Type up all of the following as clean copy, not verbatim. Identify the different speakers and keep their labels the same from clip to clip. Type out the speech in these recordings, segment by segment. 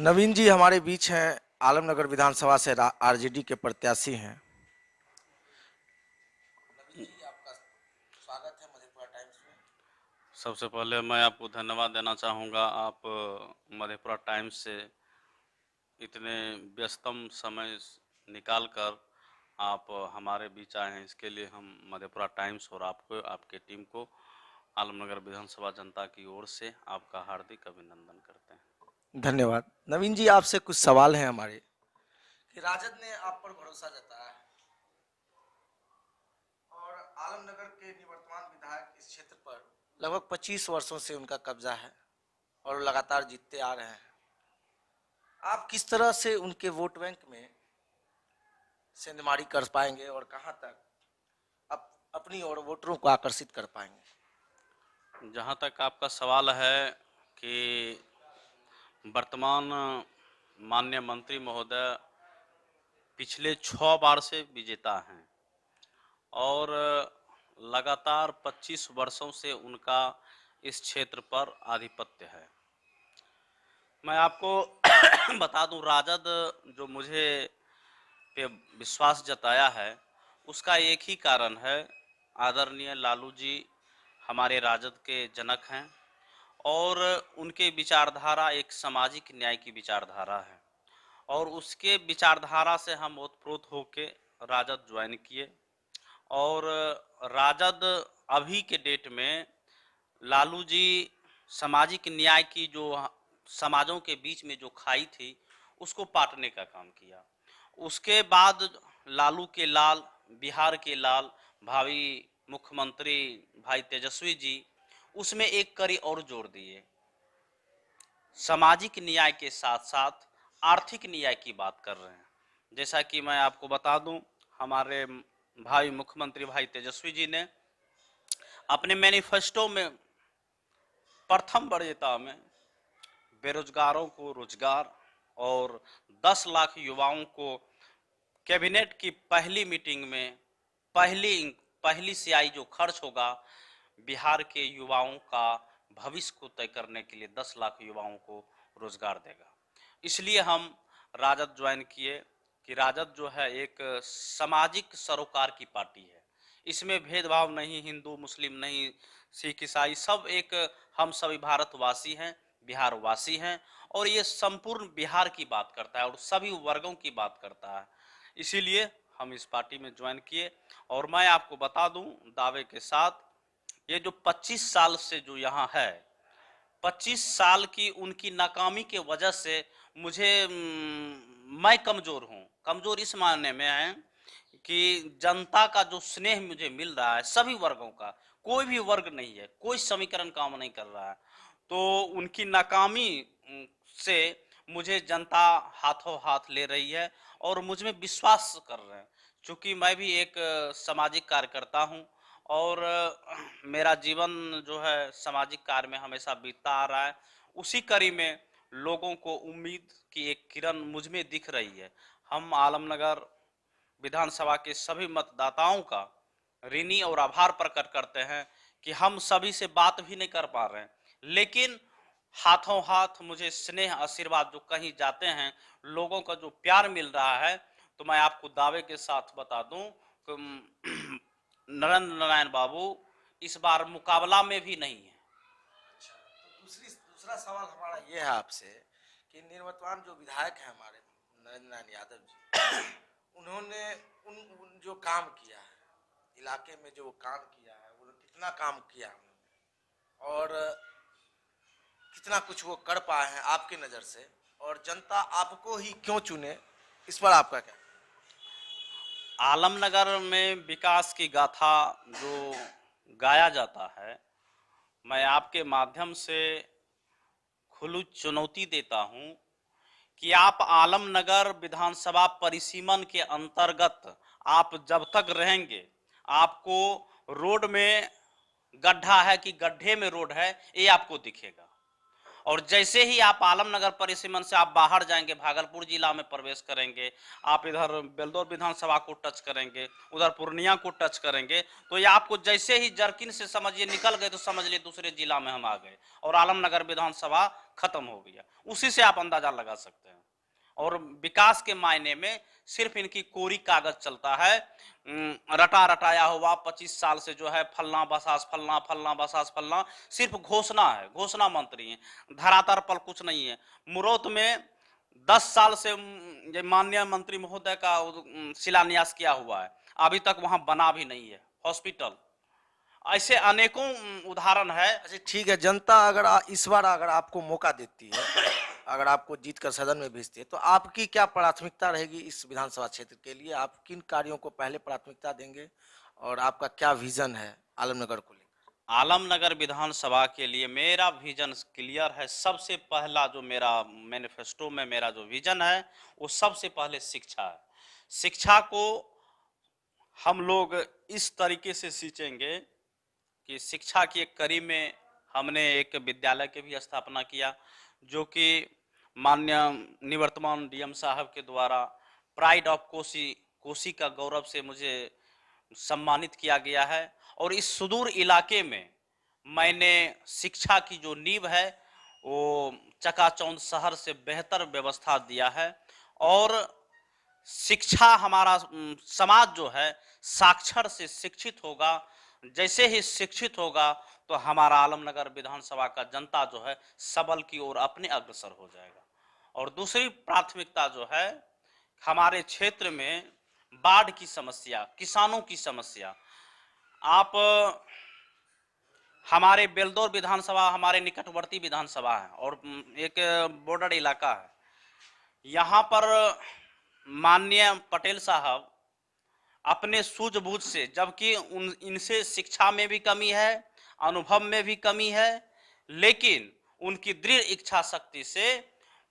Speaker 1: नवीन जी हमारे बीच हैं। आलमनगर विधानसभा से आरजेडी के प्रत्याशी हैं। नवीन जी, आपका स्वागत है मधेपुरा टाइम्स में।
Speaker 2: सबसे पहले मैं आपको धन्यवाद देना चाहूँगा। आप मधेपुरा टाइम्स से इतने व्यस्तम समय निकाल कर आप हमारे बीच आए हैं, इसके लिए हम मधेपुरा टाइम्स और आपको, आपके टीम को आलमनगर विधानसभा जनता की ओर से आपका हार्दिक अभिनंदन करते हैं।
Speaker 1: धन्यवाद। नवीन जी, आपसे कुछ सवाल हैं हमारे कि राजद ने आप पर भरोसा जताया है और आलमनगर के निवर्तमान विधायक इस क्षेत्र पर लगभग 25 वर्षों से उनका कब्जा है और लगातार जीतते आ रहे हैं। आप किस तरह से उनके वोट बैंक में सेंधमारी कर पाएंगे और कहां तक अपनी और वोटरों को आकर्षित कर पाएंगे?
Speaker 2: जहाँ तक आपका सवाल है कि वर्तमान माननीय मंत्री महोदय पिछले 6 बार से विजेता हैं और लगातार 25 वर्षों से उनका इस क्षेत्र पर आधिपत्य है। मैं आपको बता दूं, राजद जो मुझे पे विश्वास जताया है उसका एक ही कारण है। आदरणीय लालू जी हमारे राजद के जनक हैं और उनके विचारधारा एक सामाजिक न्याय की विचारधारा है और उसके विचारधारा से हम ओतप्रोत होके राजद ज्वाइन किए और राजद अभी के डेट में लालू जी सामाजिक न्याय की जो समाजों के बीच में जो खाई थी उसको पाटने का काम किया। उसके बाद लालू के लाल, बिहार के लाल, भावी मुख्यमंत्री भाई तेजस्वी जी उसमें एक कड़ी और जोड़ दिए। सामाजिक न्याय के साथ साथ आर्थिक न्याय की बात कर रहे हैं। जैसा कि मैं आपको बता दूं, हमारे भावी मुख्यमंत्री भाई तेजस्वी जी ने अपने मैनिफेस्टो में प्रथम वरीयता में बेरोजगारों को रोजगार और 10 लाख युवाओं को कैबिनेट की पहली मीटिंग में पहली पहली सियाई जो खर्च होगा बिहार के युवाओं का भविष्य को तय करने के लिए 10 लाख युवाओं को रोजगार देगा। इसलिए हम राजद ज्वाइन किए कि राजद जो है एक सामाजिक सरोकार की पार्टी है। इसमें भेदभाव नहीं, हिंदू मुस्लिम नहीं, सिख ईसाई, सब एक, हम सभी भारतवासी हैं, बिहार वासी हैं और ये संपूर्ण बिहार की बात करता है और सभी वर्गों की बात करता है। इसीलिए हम इस पार्टी में ज्वाइन किए और मैं आपको बता दूं दावे के साथ, ये जो 25 साल से जो यहाँ है, 25 साल की उनकी नाकामी के वजह से मुझे मैं कमज़ोर हूँ। कमज़ोर इस मायने में है कि जनता का जो स्नेह मुझे मिल रहा है सभी वर्गों का, कोई भी वर्ग नहीं है, कोई समीकरण काम नहीं कर रहा है, तो उनकी नाकामी से मुझे जनता हाथों हाथ ले रही है और मुझ में विश्वास कर रहे हैं। चूँकि मैं भी एक सामाजिक कार्यकर्ता हूँ और मेरा जीवन जो है सामाजिक कार्य में हमेशा बीतता आ रहा है। उसी कड़ी में लोगों को उम्मीद की एक किरण मुझ में दिख रही है। हम आलमनगर विधानसभा के सभी मतदाताओं का ऋणी और आभार प्रकट करते हैं कि हम सभी से बात भी नहीं कर पा रहे हैं, लेकिन हाथों हाथ मुझे स्नेह आशीर्वाद जो कहीं जाते हैं, लोगों का जो प्यार मिल रहा है, तो मैं आपको दावे के साथ बता दूं कि नरेंद्र नारायण बाबू इस बार मुकाबला में भी नहीं है।
Speaker 1: अच्छा, तो दूसरा सवाल हमारा ये है आपसे कि निवर्तमान जो विधायक हैं हमारे नरेंद्र नारायण यादव जी, उन्होंने उन जो काम किया है इलाके में, जो काम किया है, वो कितना काम किया उन्होंने और कितना कुछ वो कर पाए हैं आपकी नज़र से, और जनता आपको ही क्यों चुने, इस पर आपका क्या?
Speaker 2: आलमनगर में विकास की गाथा जो गाया जाता है, मैं आपके माध्यम से खुली चुनौती देता हूं कि आप आलमनगर विधानसभा परिसीमन के अंतर्गत आप जब तक रहेंगे, आपको रोड में गड्ढा है कि गड्ढे में रोड है ये आपको दिखेगा। और जैसे ही आप आलमनगर परिसीमन से आप बाहर जाएंगे, भागलपुर जिला में प्रवेश करेंगे, आप इधर बेलदौर विधानसभा को टच करेंगे, उधर पूर्णिया को टच करेंगे, तो ये आपको जैसे ही जरकिन से समझिए निकल गए तो समझ लिए दूसरे जिला में हम आ गए और आलमनगर विधानसभा खत्म हो गया। उसी से आप अंदाजा लगा सकते हैं। और विकास के मायने में सिर्फ इनकी कोरी कागज चलता है। रटा रटाया हुआ 25 साल से जो है फलना बसास फलना फलना बसास फलना, सिर्फ घोषणा है, घोषणा मंत्री है, धरातल पर कुछ नहीं है। मुरौत में 10 साल से ये माननीय मंत्री महोदय का शिलान्यास किया हुआ है, अभी तक वहां बना भी नहीं है हॉस्पिटल। ऐसे अनेकों उदाहरण है।
Speaker 1: अच्छा ठीक है, जनता अगर इस बार अगर आपको मौका देती है, अगर आपको जीत कर सदन में भेजती है, तो आपकी क्या प्राथमिकता रहेगी इस विधानसभा क्षेत्र के लिए? आप किन कार्यों को पहले प्राथमिकता देंगे और आपका क्या विजन है आलमनगर को लेकर?
Speaker 2: आलमनगर विधानसभा के लिए मेरा विजन क्लियर है। सबसे पहला जो मेरा मैनिफेस्टो में मेरा जो विजन है, वो सबसे पहले शिक्षा है। शिक्षा को हम लोग इस तरीके से सींचेंगे कि शिक्षा की एक कड़ी में हमने एक विद्यालय की भी स्थापना किया, जो कि माननीय निवर्तमान डीएम साहब के द्वारा प्राइड ऑफ कोसी, कोसी का गौरव से मुझे सम्मानित किया गया है। और इस सुदूर इलाके में मैंने शिक्षा की जो नींव है वो चकाचौंध शहर से बेहतर व्यवस्था दिया है। और शिक्षा हमारा समाज जो है साक्षर से शिक्षित होगा। जैसे ही शिक्षित होगा तो हमारा आलमनगर विधानसभा का जनता जो है सबल की ओर अपने अग्रसर हो जाएगा। और दूसरी प्राथमिकता जो है, हमारे क्षेत्र में बाढ़ की समस्या, किसानों की समस्या। आप हमारे बेलदौर विधानसभा हमारे निकटवर्ती विधानसभा है और एक बॉर्डर इलाका है। यहाँ पर माननीय पटेल साहब अपने सूझबूझ से, जबकि इनसे शिक्षा में भी कमी है, अनुभव में भी कमी है, लेकिन उनकी दृढ़ इच्छा शक्ति से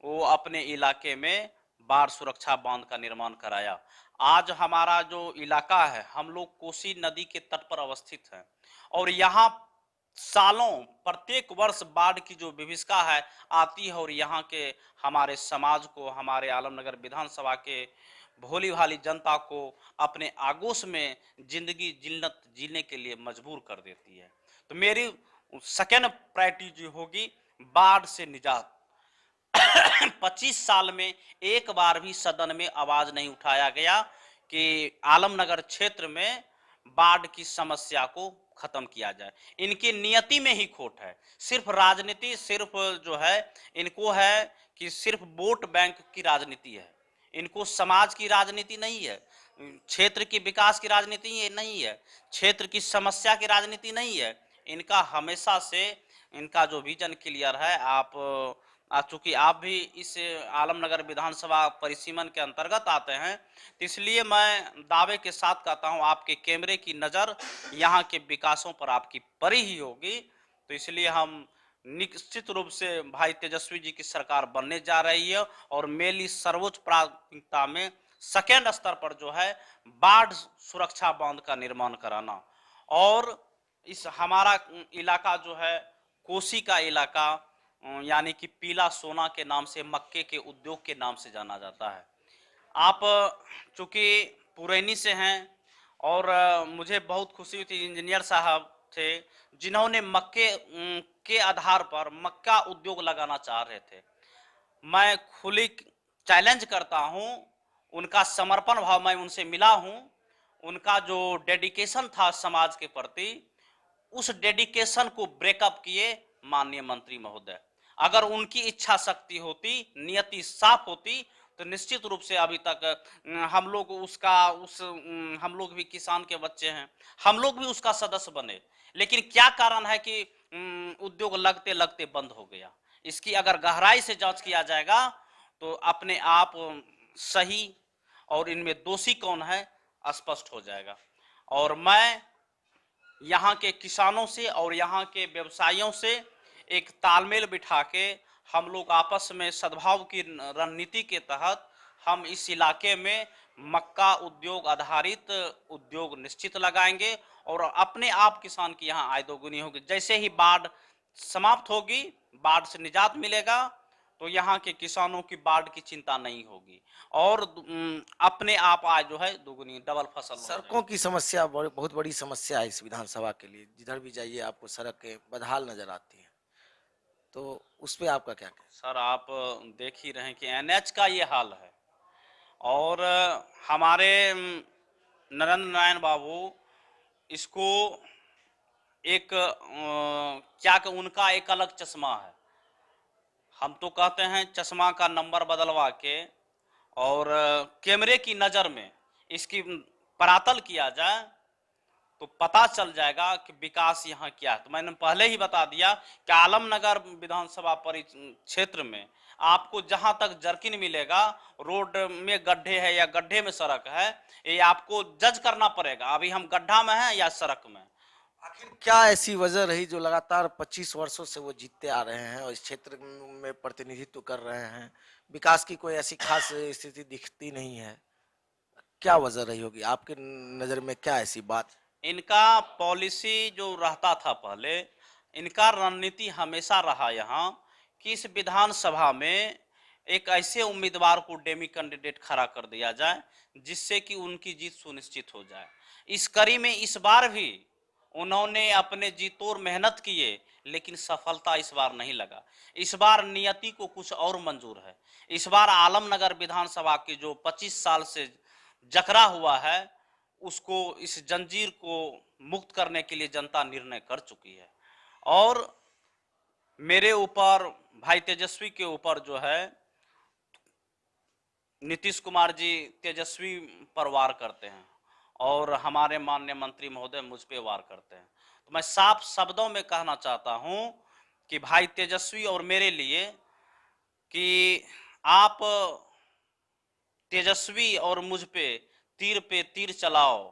Speaker 2: वो अपने इलाके में बाढ़ सुरक्षा बांध का निर्माण कराया। आज हमारा जो इलाका है, हम लोग कोसी नदी के तट पर अवस्थित है और यहाँ सालों प्रत्येक वर्ष बाढ़ की जो विभीषिका है आती है और यहाँ के हमारे समाज को, हमारे आलमनगर विधानसभा के भोली भाली जनता को अपने आगोश में जिंदगी जिल्लत जीने के लिए मजबूर कर देती है। तो मेरी सेकेंड प्रायोरिटी जो होगी बाढ़ से निजात। 25 साल में एक बार भी सदन में आवाज नहीं उठाया गया कि आलमनगर क्षेत्र में बाढ़ की समस्या को खत्म किया जाए। इनकी नियति में ही खोट है। सिर्फ राजनीति, सिर्फ जो है इनको है कि सिर्फ वोट बैंक की राजनीति है, इनको समाज की राजनीति नहीं है, क्षेत्र के विकास की राजनीति नहीं है, क्षेत्र की समस्या की राजनीति नहीं है। इनका हमेशा से इनका जो विजन क्लियर है। चूंकि आप भी इस आलमनगर विधानसभा परिसीमन के अंतर्गत आते हैं, तो इसलिए मैं दावे के साथ कहता हूं आपके कैमरे की नज़र यहाँ के विकासों पर आपकी पड़ी ही होगी। तो इसलिए हम निश्चित रूप से भाई तेजस्वी जी की सरकार बनने जा रही है और मेरी सर्वोच्च प्राथमिकता में सेकेंड स्तर पर जो है बाढ़ सुरक्षा बांध का निर्माण कराना। और इस हमारा इलाका जो है कोसी का इलाका, यानी कि पीला सोना के नाम से, मक्के के उद्योग के नाम से जाना जाता है। आप चूंकि पुरैनी से हैं और मुझे बहुत खुशी हुई थी, इंजीनियर साहब थे जिन्होंने मक्के के आधार पर मक्का उद्योग लगाना चाह रहे थे। मैं खुली चैलेंज करता हूं, उनका समर्पण भाव, मैं उनसे मिला हूं, उनका जो डेडिकेशन था समाज के प्रति, उस डेडिकेशन को ब्रेकअप किए माननीय मंत्री महोदय। अगर उनकी इच्छा शक्ति होती, नियति साफ होती, तो निश्चित रूप से अभी तक हम लोग हम लोग भी किसान के बच्चे हैं, हम लोग भी उसका सदस्य बने। लेकिन क्या कारण है कि उद्योग लगते लगते बंद हो गया? इसकी अगर गहराई से जांच किया जाएगा तो अपने आप सही और इनमें दोषी कौन है स्पष्ट हो जाएगा। और मैं यहाँ के किसानों से और यहाँ के व्यवसायियों से एक तालमेल बिठा के हम लोग आपस में सद्भाव की रणनीति के तहत हम इस इलाके में मक्का उद्योग आधारित उद्योग निश्चित लगाएंगे और अपने आप किसान की यहाँ आय दोगुनी होगी। जैसे ही बाढ़ समाप्त होगी, बाढ़ से निजात मिलेगा, तो यहाँ के किसानों की बाढ़ की चिंता नहीं होगी और अपने आप आय जो है दोगुनी डबल फसल हो
Speaker 1: सड़कों की समस्या बहुत बड़ी समस्या है इस विधानसभा के लिए। जिधर भी जाइए आपको सड़कें बदहाल नजर आती हैं। तो उस पे आपका क्या कहना
Speaker 2: सर आप देख ही रहे हैं कि एनएच का ये हाल है और हमारे नरेंद्र नारायण बाबू इसको एक उनका एक अलग चश्मा है। हम तो कहते हैं चश्मा का नंबर बदलवा के और कैमरे की नज़र में इसकी परातल किया जाए तो पता चल जाएगा कि विकास यहाँ क्या है। तो मैंने पहले ही बता दिया कि आलमनगर विधानसभा क्षेत्र में आपको जहां तक जर्किन मिलेगा, रोड में गड्ढे है या गड्ढे में सड़क है, ये आपको जज करना पड़ेगा अभी हम गड्ढा में हैं या सड़क में।
Speaker 1: आखिर क्या ऐसी वजह रही जो लगातार 25 वर्षों से वो जीतते आ रहे हैं और इस क्षेत्र में प्रतिनिधित्व कर रहे हैं, विकास की कोई ऐसी खास स्थिति दिखती नहीं है? क्या वजह रही होगी आपके नजर में? क्या ऐसी बात?
Speaker 2: इनका पॉलिसी जो रहता था पहले, इनका रणनीति हमेशा रहा यहाँ कि इस विधानसभा में एक ऐसे उम्मीदवार को डेमी कैंडिडेट खड़ा कर दिया जाए जिससे कि उनकी जीत सुनिश्चित हो जाए। इस कड़ी में इस बार भी उन्होंने अपने जी तोड़ मेहनत किए लेकिन सफलता इस बार नहीं लगा। इस बार नियति को कुछ और मंजूर है। इस बार आलमनगर विधानसभा की जो 25 साल से जकड़ा हुआ है उसको, इस जंजीर को मुक्त करने के लिए जनता निर्णय कर चुकी है। और मेरे ऊपर, भाई तेजस्वी के ऊपर जो है नीतीश कुमार जी तेजस्वी पर वार करते हैं और हमारे माननीय मंत्री महोदय मुझ पे वार करते हैं। तो मैं साफ शब्दों में कहना चाहता हूं कि भाई तेजस्वी और मेरे लिए कि आप तेजस्वी और मुझ पे तीर चलाओ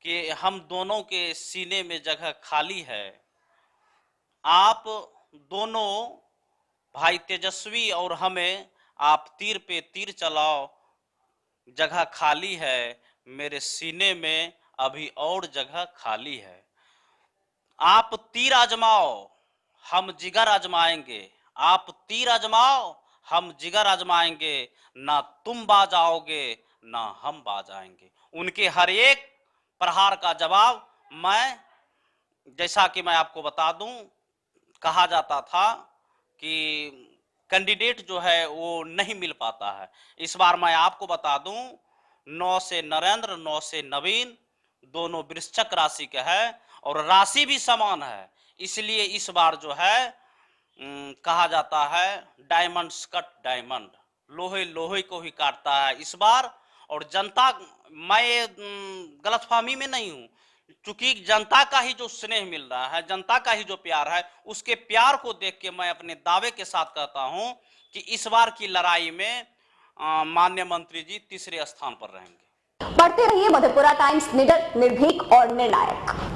Speaker 2: कि हम दोनों के सीने में जगह खाली है। आप दोनों भाई तेजस्वी और हमें आप तीर पे तीर चलाओ, जगह खाली है, मेरे सीने में अभी और जगह खाली है। आप तीर आजमाओ, हम जिगर आजमाएंगे। आप तीर आजमाओ, हम जिगर आजमाएंगे। ना तुम बाज आओगे ना हम बाज आएंगे। उनके हर एक प्रहार का जवाब मैं, जैसा कि मैं आपको बता दूं, कहा जाता था कि कैंडिडेट जो है वो नहीं मिल पाता है। इस बार मैं आपको बता दूं 9 से नरेंद्र 9 से नवीन दोनों वृश्चिक राशि के है और राशि भी समान है। इसलिए इस बार जो है कहा जाता है डायमंड्स कट डायमंड, लोहे लोहे को ही काटता है इस बार। और जनता, मैं गलतफहमी में नहीं हूं, क्योंकि जनता का ही जो स्नेह मिल रहा है, जनता का ही जो प्यार है, उसके प्यार को देख के मैं अपने दावे के साथ कहता हूं कि इस बार की लड़ाई में माननीय मंत्री जी तीसरे स्थान पर रहेंगे।
Speaker 3: पढ़ते रहिए मधेपुरा टाइम्स, निडर, निर्भीक और निर्णायक।